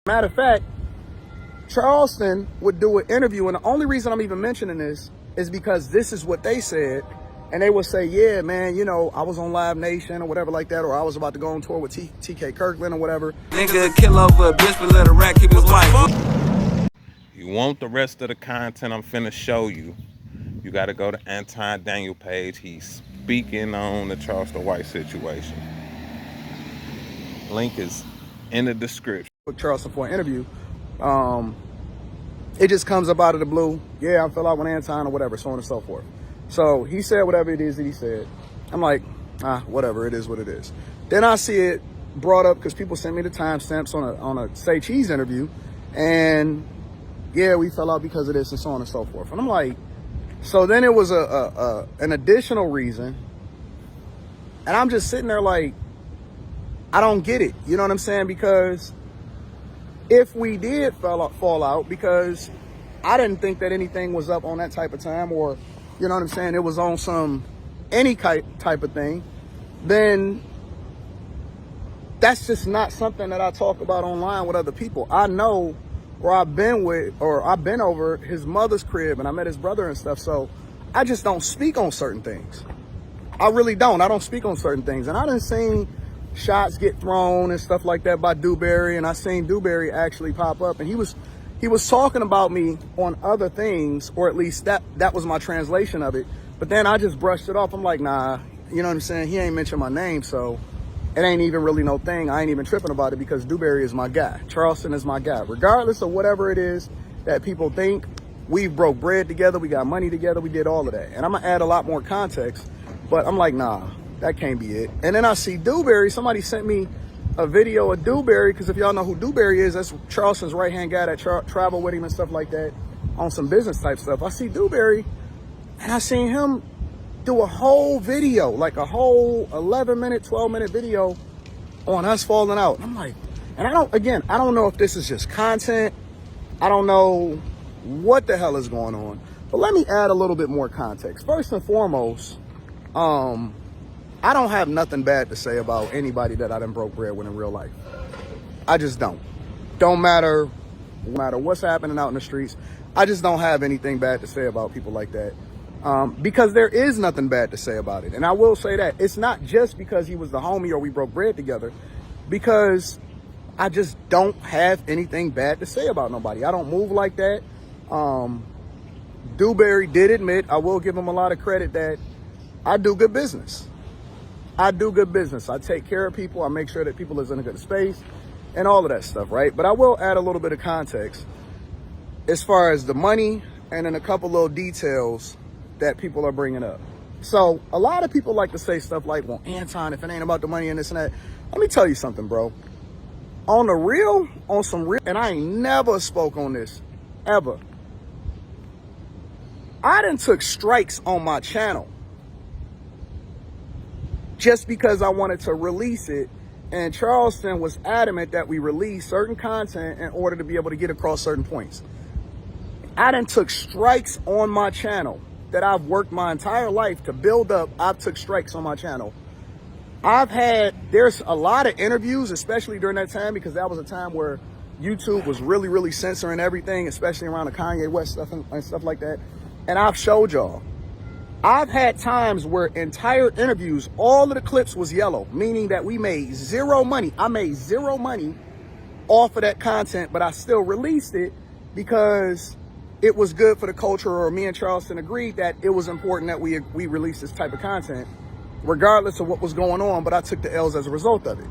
Matter of fact, Charleston would do an interview, and the only reason I'm even mentioning this is because this is what they said. And they would say, yeah, man, you know, I was on Live Nation or whatever like that, or I was about to go on tour with TK Kirkland or whatever. Nigga kill over a bitch, but let a rat keep his wife. You want the rest of the content I'm finna show you, you gotta go to Anton Daniel page. He's speaking on the Charleston White situation. Link is in the description. With Charleston for an interview, it just comes up out of the blue. Yeah, I fell out with Anton or whatever, so on and so forth. So he said whatever it is that he said. I'm like, whatever, it is what it is. Then I see it brought up because people sent me the timestamps on a Say Cheese interview, and yeah, we fell out because of this and so on and so forth. And I'm like, so then it was an additional reason, and I'm just sitting there like, I don't get it. You know what I'm saying? Because if we did fall out, because I didn't think that anything was up on that type of time, or you know what I'm saying, it was on any type of thing, then that's just not something that I talk about online with other people. I know where I've been over his mother's crib, and I met his brother and stuff, so I just don't speak on certain things. I really don't. I don't speak on certain things. And I done seen shots get thrown and stuff like that by Dewberry, and I seen Dewberry actually pop up, and he was talking about me on other things, or at least that was my translation of it. But then I just brushed it off. I'm like, nah, you know what I'm saying? He ain't mentioned my name, so it ain't even really no thing. I ain't even tripping about it because Dewberry is my guy. Charleston is my guy. Regardless of whatever it is that people think, we broke bread together, we got money together, we did all of that. And I'm gonna add a lot more context, but I'm like, nah, that can't be it. And then I see Dewberry. Somebody sent me a video of Dewberry, because if y'all know who Dewberry is, that's Charleston's right-hand guy that travel with him and stuff like that on some business type stuff. I see Dewberry, and I seen him do a whole video, like a whole 11-minute, 12-minute video on us falling out. And I'm like, and I don't know if this is just content. I don't know what the hell is going on. But let me add a little bit more context. First and foremost, I don't have nothing bad to say about anybody that I done broke bread with in real life. I just don't. Don't matter what's happening out in the streets. I just don't have anything bad to say about people like that. Because there is nothing bad to say about it. And I will say that. It's not just because he was the homie or we broke bread together. Because I just don't have anything bad to say about nobody. I don't move like that. Dewberry did admit, I will give him a lot of credit, that I do good business. I do good business. I take care of people. I make sure that people is in a good space and all of that stuff, right? But I will add a little bit of context as far as the money and then a couple little details that people are bringing up. So a lot of people like to say stuff like, well, Anton, if it ain't about the money and this and that. Let me tell you something, bro. On the real, on some real, and I ain't never spoke on this, ever. I done took strikes on my channel just because I wanted to release it, and Charleston was adamant that we release certain content in order to be able to get across certain points. I done took strikes on my channel that I've worked my entire life to build up. I've took strikes on my channel. There's a lot of interviews, especially during that time, because that was a time where YouTube was really, really censoring everything, especially around the Kanye West stuff and stuff like that. And I've showed y'all. I've had times where entire interviews, all of the clips was yellow, meaning that we made zero money. I made zero money off of that content, but I still released it because it was good for the culture, or me and Charleston agreed that it was important that we release this type of content, regardless of what was going on, but I took the L's as a result of it.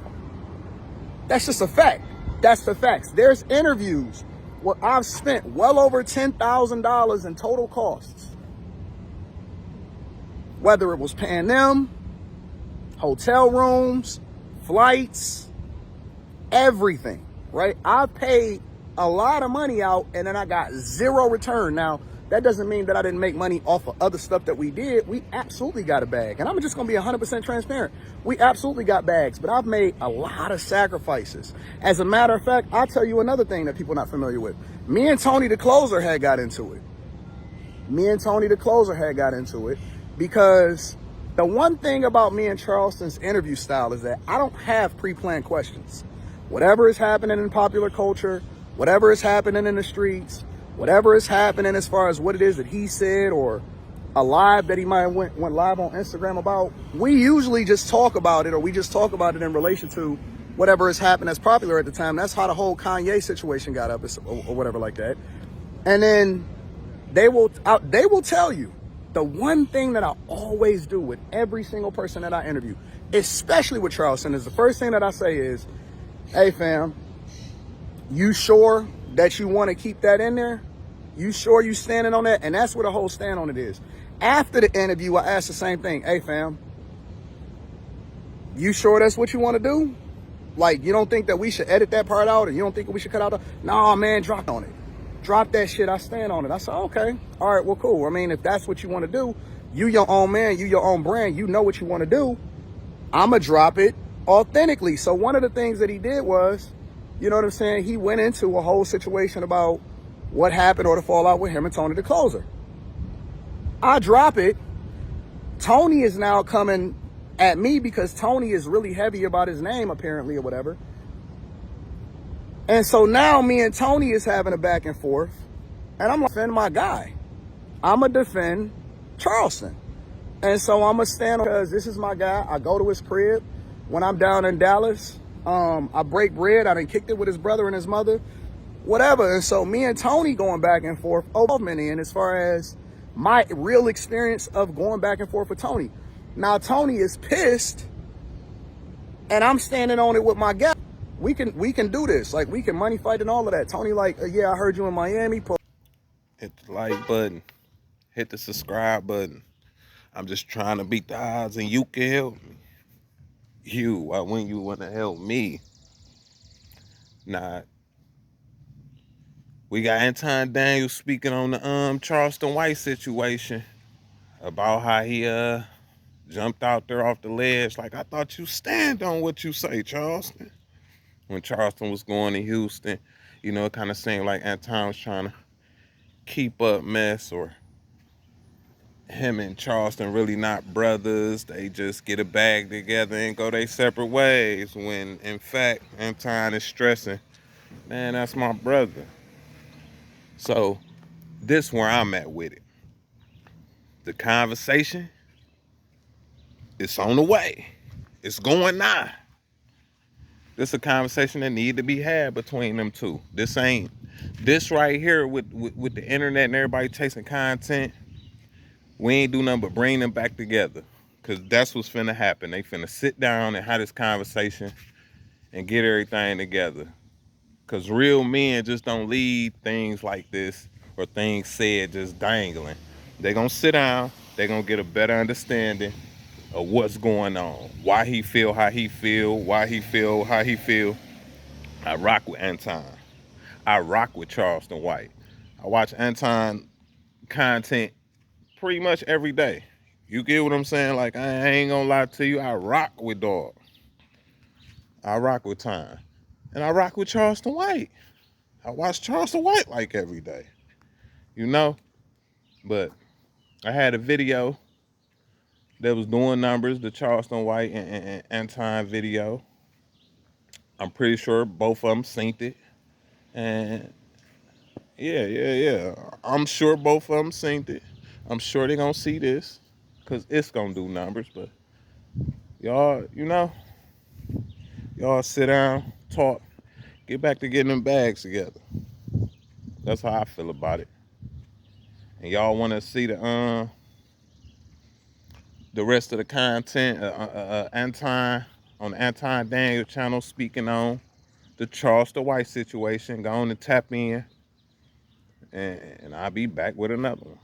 That's just a fact. That's the facts. There's interviews where I've spent well over $10,000 in total costs. Whether it was paying them, hotel rooms, flights, everything, right? I paid a lot of money out and then I got zero return. Now, that doesn't mean that I didn't make money off of other stuff that we did. We absolutely got a bag. And I'm just going to be 100% transparent. We absolutely got bags, but I've made a lot of sacrifices. As a matter of fact, I'll tell you another thing that people are not familiar with. Me and Tony the Closer had got into it. Because the one thing about me and Charleston's interview style is that I don't have pre-planned questions. whatever is happening in popular culture, whatever is happening in the streets, whatever is happening as far as what it is that he said or a live that he might went live on Instagram about, we usually just talk about it, or we just talk about it in relation to whatever is happening that's popular at the time. That's how the whole Kanye situation got up, or whatever like that. And then they will tell you the one thing that I always do with every single person that I interview, especially with Charleston, is the first thing that I say is, hey fam, you sure that you want to keep that in there? You sure you standing on that? And that's what the whole stand on it is. After the interview, I ask the same thing. Hey fam, you sure that's what you want to do? Like, you don't think that we should edit that part out, or you don't think we should cut out nah, man, drop on it. Drop that shit, I stand on it. I said, okay, all right, well, cool. I mean, if that's what you want to do, you your own man, you your own brand, you know what you want to do. I'ma drop it authentically. So one of the things that he did was, you know what I'm saying, he went into a whole situation about what happened or the fallout with him and Tony the Closer. I drop it. Tony is now coming at me because Tony is really heavy about his name, apparently, or whatever. And so now me and Tony is having a back and forth, and I'm gonna defend my guy. I'm gonna defend Charleston. And so I'm gonna stand on, because this is my guy. I go to his crib when I'm down in Dallas. I break bread. I done kicked it with his brother and his mother, whatever. And so me and Tony going back and forth over many, and as far as my real experience of going back and forth with Tony. Now Tony is pissed, and I'm standing on it with my guy. We can do this. Like, we can money fight and all of that. Tony like, yeah, I heard you in Miami. Hit the like button. Hit the subscribe button. I'm just trying to beat the odds, and you can help me. Why wouldn't you want to help me? Nah. We got Anton Daniel speaking on the Charleston White situation about how he jumped out there off the ledge. Like, I thought you stand on what you say, Charleston. When Charleston was going to Houston, you know, it kind of seemed like Anton was trying to keep up mess, or him and Charleston really not brothers. They just get a bag together and go their separate ways, when in fact Anton is stressing, man, that's my brother. So this where I'm at with it. The conversation, it's on the way. It's going now. This is a conversation that need to be had between them two. This right here with the internet and everybody chasing content, we ain't do nothing but bring them back together. Because that's what's finna happen. They finna sit down and have this conversation and get everything together. Because real men just don't leave things like this, or things said just dangling. They gonna sit down, they gonna get a better understanding of what's going on, why he feel how he feel, why he feel how he feel. I rock with Anton. I rock with Charleston White. I watch Anton content pretty much every day. You get what I'm saying? Like, I ain't gonna lie to you. I rock with dog. I rock with Time. And I rock with Charleston White. I watch Charleston White like every day. You know? But I had a video that was doing numbers, the Charleston White and Anton video. I'm pretty sure both of them synced it. And yeah. I'm sure both of them synced it. I'm sure they're gonna see this, because it's gonna do numbers. But y'all, you know, y'all sit down, talk, get back to getting them bags together. That's how I feel about it. And y'all wanna see the rest of the content, Anton, on the Anton Daniel channel, speaking on the Charleston White situation. Go on and tap in, and I'll be back with another one.